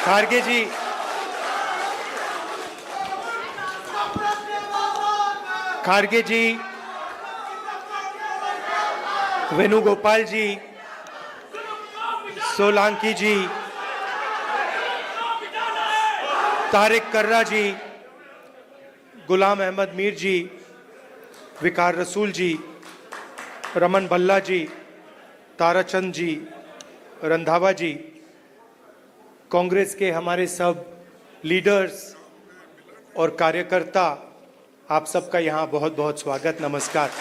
खारगे जी, खारगे जी, वेणुगोपाल जी, सोलंकी जी, तारिक कर्रा जी, गुलाम अहमद मीर जी, विकार रसूल जी, रमन भल्ला जी, ताराचंद जी, रंधावा जी, कांग्रेस के हमारे सब लीडर्स और कार्यकर्ता, आप सबका यहाँ बहुत बहुत स्वागत, नमस्कार।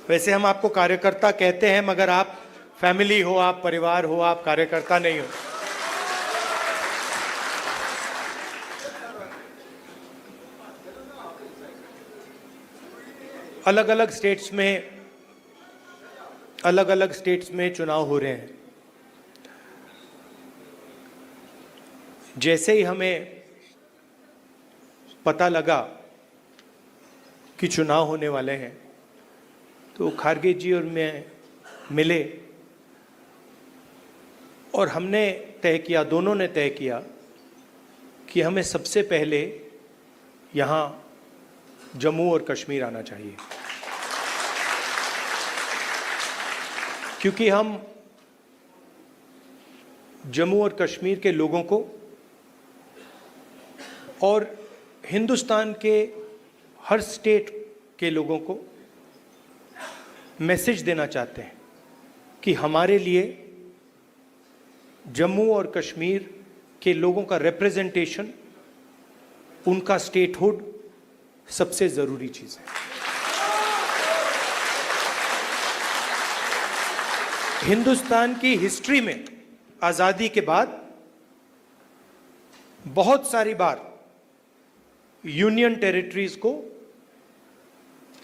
वैसे हम आपको कार्यकर्ता कहते हैं, मगर आप फैमिली हो, आप परिवार हो, आप कार्यकर्ता नहीं हो। अलग अलग स्टेट्स में चुनाव हो रहे हैं। जैसे ही हमें पता लगा कि चुनाव होने वाले हैं, तो खारगे जी और मैं मिले और हमने तय किया, दोनों ने तय किया कि हमें सबसे पहले यहाँ जम्मू और कश्मीर आना चाहिए, क्योंकि हम जम्मू और कश्मीर के लोगों को और हिंदुस्तान के हर स्टेट के लोगों को मैसेज देना चाहते हैं कि हमारे लिए जम्मू और कश्मीर के लोगों का रिप्रेजेंटेशन, उनका स्टेटहुड सबसे ज़रूरी चीज़ है। हिंदुस्तान की हिस्ट्री में आज़ादी के बाद बहुत सारी बार यूनियन टेरिटरीज को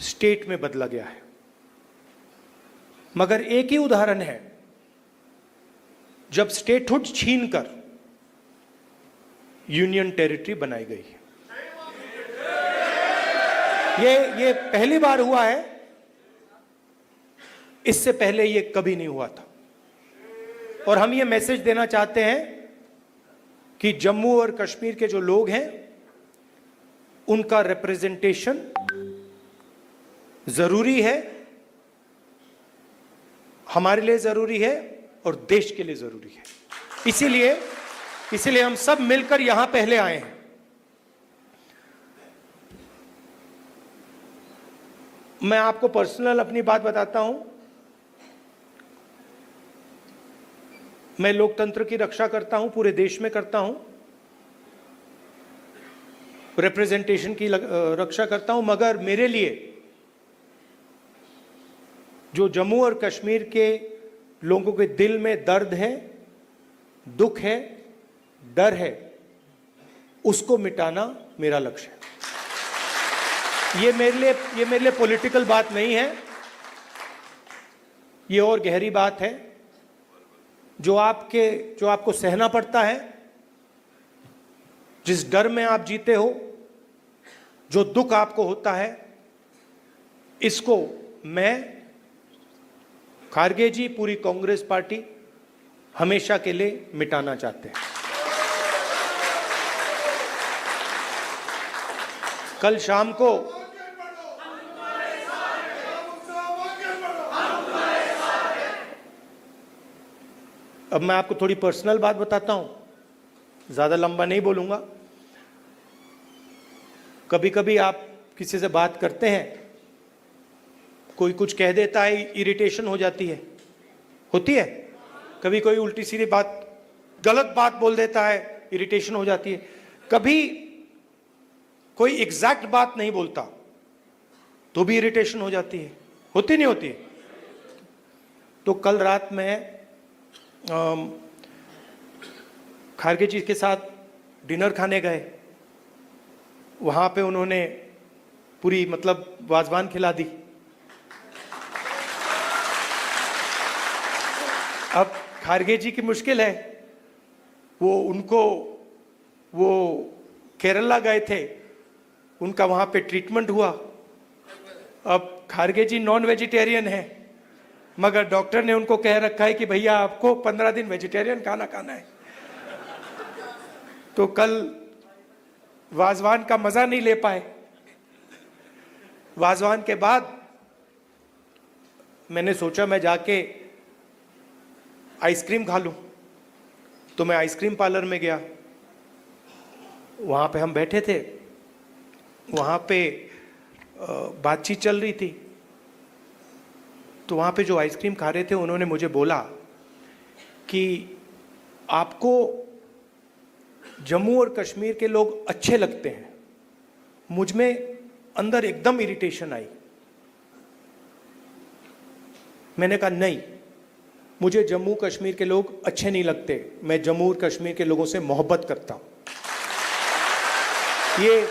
स्टेट में बदला गया है, मगर एक ही उदाहरण है जब स्टेटहुड छीनकर यूनियन टेरिटरी बनाई गई है। ये पहली बार हुआ है, इससे पहले ये कभी नहीं हुआ था। और हम ये मैसेज देना चाहते हैं कि जम्मू और कश्मीर के जो लोग हैं, उनका रिप्रेजेंटेशन जरूरी है, हमारे लिए जरूरी है और देश के लिए जरूरी है। इसीलिए हम सब मिलकर यहां पहले आए हैं। मैं आपको पर्सनल अपनी बात बताता हूं। मैं लोकतंत्र की रक्षा करता हूं, पूरे देश में करता हूं, रिप्रेजेंटेशन की रक्षा करता हूं, मगर मेरे लिए जो जम्मू और कश्मीर के लोगों के दिल में दर्द है, दुख है, डर है, उसको मिटाना मेरा लक्ष्य है। ये मेरे लिए पॉलिटिकल बात नहीं है, ये और गहरी बात है जो आपको सहना पड़ता है, जिस डर में आप जीते हो, जो दुख आपको होता है, इसको मैं, खारगे जी, पूरी कांग्रेस पार्टी हमेशा के लिए मिटाना चाहते हैं। कल शाम को अब मैं आपको थोड़ी पर्सनल बात बताता हूं, ज्यादा लंबा नहीं बोलूंगा। कभी कभी आप किसी से बात करते हैं, कोई कुछ कह देता है, इरिटेशन हो जाती है, होती है। कभी कोई उल्टी सीधी बात, गलत बात बोल देता है, इरिटेशन हो जाती है। कभी कोई एग्जैक्ट बात नहीं बोलता तो भी इरिटेशन हो जाती है, होती नहीं होती। तो कल रात में खारगे जी के साथ डिनर खाने गए, वहां पे उन्होंने पूरी वाजवान खिला दी। अब खारगे जी की मुश्किल है, वो केरला गए थे, उनका वहां पे ट्रीटमेंट हुआ। अब खारगे जी नॉन वेजिटेरियन है, मगर डॉक्टर ने उनको कह रखा है कि भैया आपको 15 दिन वेजिटेरियन खाना खाना है। तो कल वाजवान का मजा नहीं ले पाए। वाजवान के बाद मैंने सोचा मैं जाके आइसक्रीम खा लूं, तो मैं आइसक्रीम पार्लर में गया। वहां पे हम बैठे थे, वहां पे बातचीत चल रही थी। तो वहां पे जो आइसक्रीम खा रहे थे उन्होंने मुझे बोला कि आपको जम्मू और कश्मीर के लोग अच्छे लगते हैं। मुझ में अंदर एकदम इरिटेशन आई। मैंने कहा नहीं, मुझे जम्मू कश्मीर के लोग अच्छे नहीं लगते, मैं जम्मू और कश्मीर के लोगों से मोहब्बत करता हूं, ये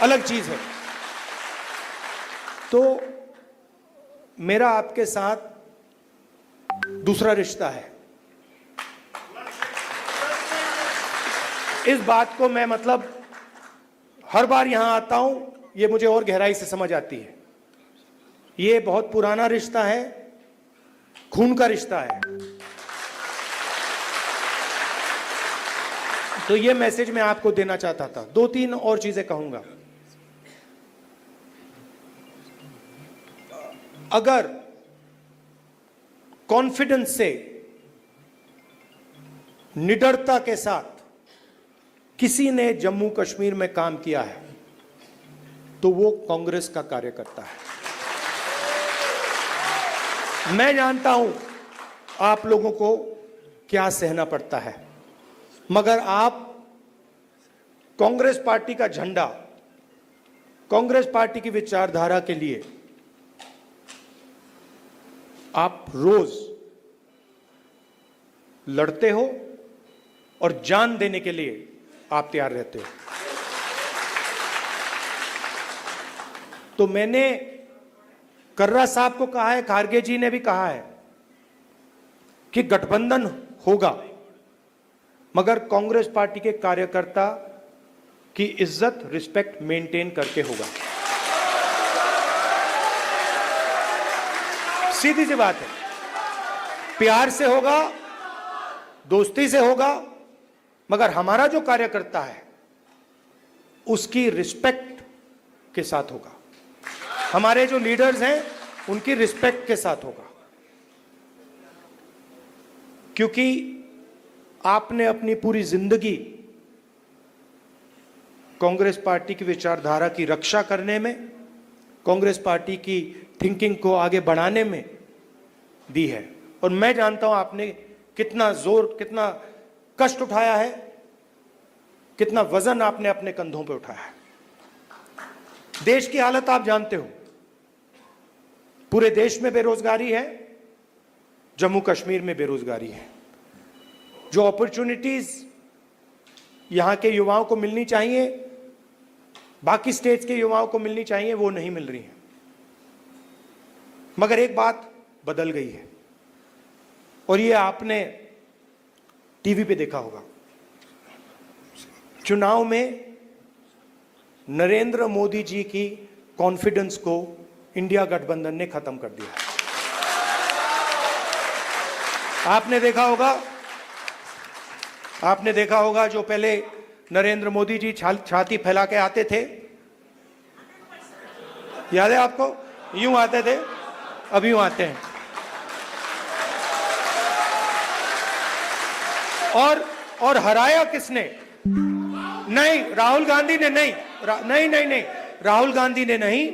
अलग चीज है। तो मेरा आपके साथ दूसरा रिश्ता है। इस बात को मैं मतलब हर बार यहां आता हूं, ये मुझे और गहराई से समझ आती है। ये बहुत पुराना रिश्ता है, खून का रिश्ता है। तो ये मैसेज मैं आपको देना चाहता था। 2-3 और चीजें कहूंगा। अगर कॉन्फिडेंस से, निडरता के साथ किसी ने जम्मू कश्मीर में काम किया है तो वो कांग्रेस का कार्यकर्ता है। मैं जानता हूं आप लोगों को क्या सहना पड़ता है, मगर आप कांग्रेस पार्टी का झंडा, कांग्रेस पार्टी की विचारधारा के लिए आप रोज लड़ते हो और जान देने के लिए आप तैयार रहते हो। तो मैंने कर्रा साहब को कहा है, खारगे जी ने भी कहा है कि गठबंधन होगा, मगर कांग्रेस पार्टी के कार्यकर्ता की इज्जत, रिस्पेक्ट मेंटेन करके होगा। सीधी सी बात है, प्यार से होगा, दोस्ती से होगा, मगर हमारा जो कार्यकर्ता है उसकी रिस्पेक्ट के साथ होगा। हमारे जो लीडर्स हैं उनकी रिस्पेक्ट के साथ होगा, क्योंकि आपने अपनी पूरी जिंदगी कांग्रेस पार्टी की विचारधारा की रक्षा करने में, कांग्रेस पार्टी की थिंकिंग को आगे बढ़ाने में दी है। और मैं जानता हूं आपने कितना जोर, कितना कष्ट उठाया है, कितना वजन आपने अपने कंधों पे उठाया है। देश की हालत आप जानते हो, पूरे देश में बेरोजगारी है, जम्मू कश्मीर में बेरोजगारी है। जो अपॉर्चुनिटीज यहां के युवाओं को मिलनी चाहिए, बाकी स्टेट्स के युवाओं को मिलनी चाहिए, वो नहीं मिल रही है। मगर एक बात बदल गई है, और ये आपने टीवी पे देखा होगा। चुनाव में नरेंद्र मोदी जी की कॉन्फिडेंस को इंडिया गठबंधन ने खत्म कर दिया। आपने देखा होगा जो पहले नरेंद्र मोदी जी छाती फैला के आते थे, याद है आपको? यूं आते थे, अब यूं आते हैं। और हराया किसने? नहीं, राहुल गांधी ने नहीं, नहीं, राहुल गांधी ने नहीं,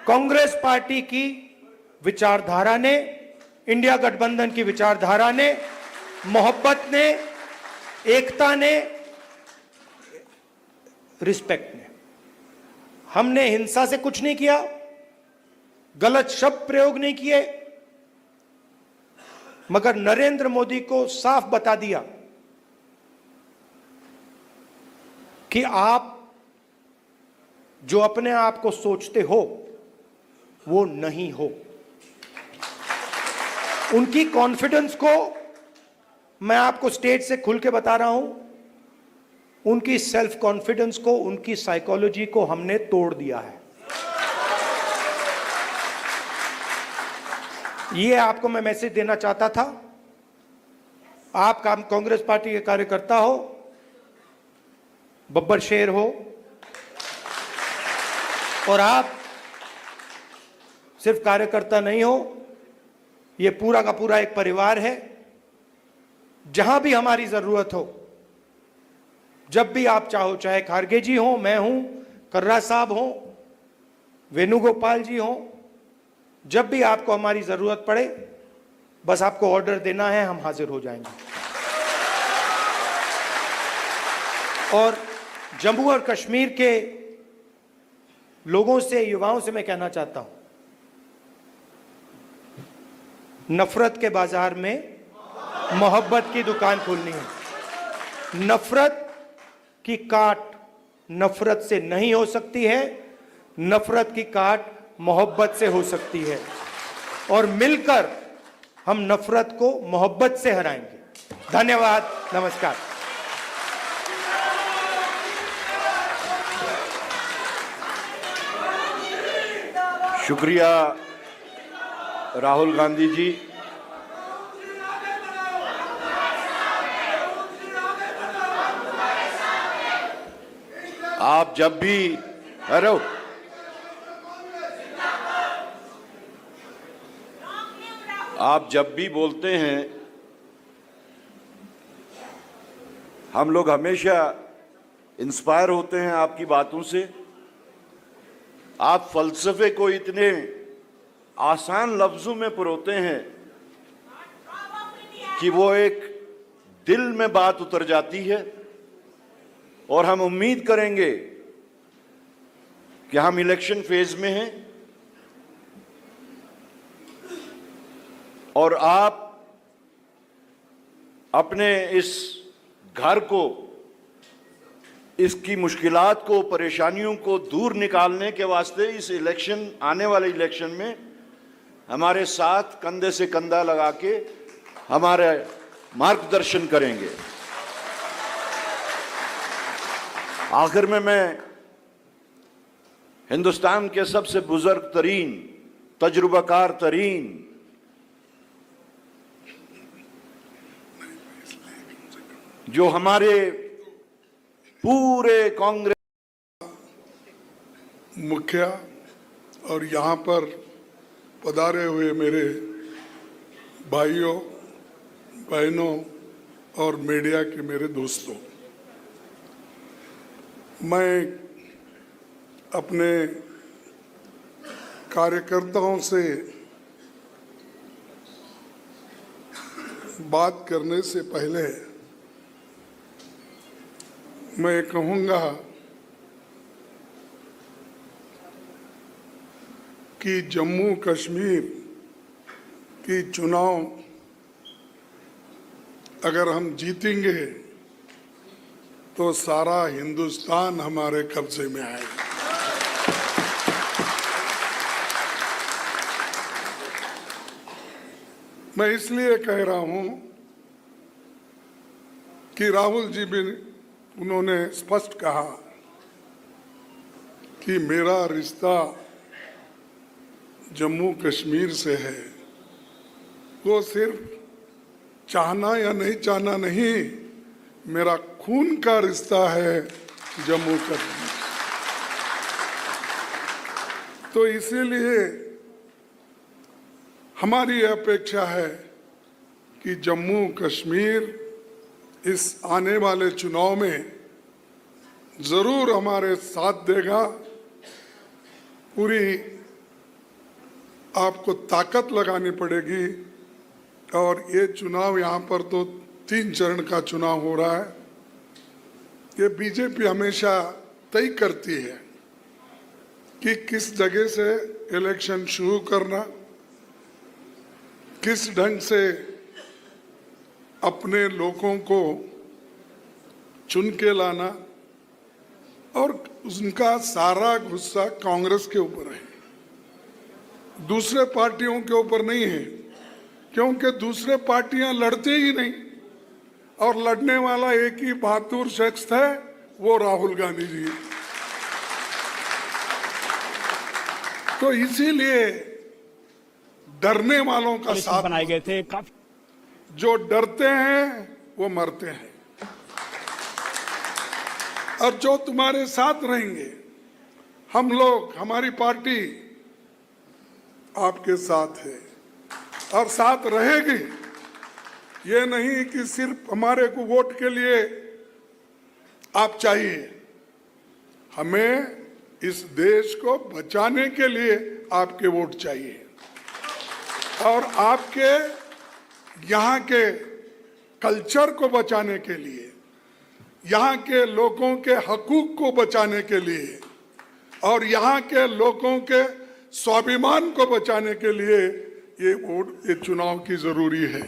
कांग्रेस पार्टी की विचारधारा ने, इंडिया गठबंधन की विचारधारा ने, मोहब्बत ने, एकता ने, रिस्पेक्ट ने। हमने हिंसा से कुछ नहीं किया, गलत शब्द प्रयोग नहीं किए, मगर नरेंद्र मोदी को साफ बता दिया कि आप जो अपने आप को सोचते हो वो नहीं हो। उनकी कॉन्फिडेंस को मैं आपको स्टेज से खुल के बता रहा हूं, उनकी सेल्फ कॉन्फिडेंस को, उनकी साइकोलॉजी को हमने तोड़ दिया है। ये आपको मैं मैसेज देना चाहता था। आप कांग्रेस पार्टी के कार्यकर्ता हो, बब्बर शेर हो, और आप सिर्फ कार्यकर्ता नहीं हो, ये पूरा का पूरा एक परिवार है। जहां भी हमारी जरूरत हो, जब भी आप चाहो, चाहे खारगे जी हो, मैं हूं, कर्रा साहब हो, वेणुगोपाल जी हो, जब भी आपको हमारी जरूरत पड़े, बस आपको ऑर्डर देना है, हम हाजिर हो जाएंगे। और जम्मू और कश्मीर के लोगों से, युवाओं से मैं कहना चाहता हूं, नफरत के बाजार में मोहब्बत की दुकान खोलनी है। नफरत की काट नफरत से नहीं हो सकती है, नफरत की काट मोहब्बत से हो सकती है, और मिलकर हम नफरत को मोहब्बत से हराएंगे। धन्यवाद, नमस्कार। शुक्रिया राहुल गांधी जी। आप जब भी आप जब भी बोलते हैं, हम लोग हमेशा इंस्पायर होते हैं आपकी बातों से। आप फलसफे को इतने आसान लफ्जों में परोते हैं कि वो एक दिल में बात उतर जाती है, और हम उम्मीद करेंगे कि हम इलेक्शन फेज में हैं और आप अपने इस घर को, इसकी मुश्किलात को, परेशानियों को दूर निकालने के वास्ते इस इलेक्शन, आने वाले इलेक्शन में हमारे साथ कंधे से कंधा लगा के हमारे मार्गदर्शन करेंगे। आखिर में मैं हिंदुस्तान के सबसे बुजुर्ग तरीन, तजुर्बाकार तरीन जो हमारे पूरे कांग्रेस मुखिया और यहाँ पर पधारे हुए मेरे भाइयों बहनों और मीडिया के मेरे दोस्तों, मैं अपने कार्यकर्ताओं से बात करने से पहले मैं कहूँगा कि जम्मू कश्मीर की चुनाव अगर हम जीतेंगे तो सारा हिंदुस्तान हमारे कब्जे में आएगा। मैं इसलिए कह रहा हूं कि राहुल जी भी, उन्होंने स्पष्ट कहा कि मेरा रिश्ता जम्मू कश्मीर से है। वो सिर्फ चाहना या नहीं चाहना नहीं, मेरा खून का रिश्ता है जम्मू कश्मीर। तो इसीलिए हमारी अपेक्षा है कि जम्मू कश्मीर इस आने वाले चुनाव में जरूर हमारे साथ देगा। पूरी आपको ताकत लगानी पड़ेगी, और ये चुनाव, यहाँ पर तो 3 चरण का चुनाव हो रहा है। ये बीजेपी हमेशा तय करती है कि किस जगह से इलेक्शन शुरू करना, किस ढंग से अपने लोगों को चुन के लाना, और उनका सारा गुस्सा कांग्रेस के ऊपर है, दूसरे पार्टियों के ऊपर नहीं है, क्योंकि दूसरे पार्टियां लड़ते ही नहीं, और लड़ने वाला एक ही बहादुर शख्स है, वो राहुल गांधी जी। तो इसीलिए डरने वालों का साथ बनाए गए थे काफी। जो डरते हैं वो मरते हैं, और जो तुम्हारे साथ रहेंगे, हम लोग, हमारी पार्टी आपके साथ है और साथ रहेगी। ये नहीं कि सिर्फ हमारे को वोट के लिए आप चाहिए, हमें इस देश को बचाने के लिए आपके वोट चाहिए, और आपके यहाँ के कल्चर को बचाने के लिए, यहाँ के लोगों के हकूक को बचाने के लिए, और यहाँ के लोगों के स्वाभिमान को बचाने के लिए ये वोट, ये चुनाव की जरूरी है।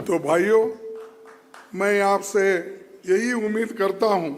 तो भाइयों, मैं आपसे यही उम्मीद करता हूँ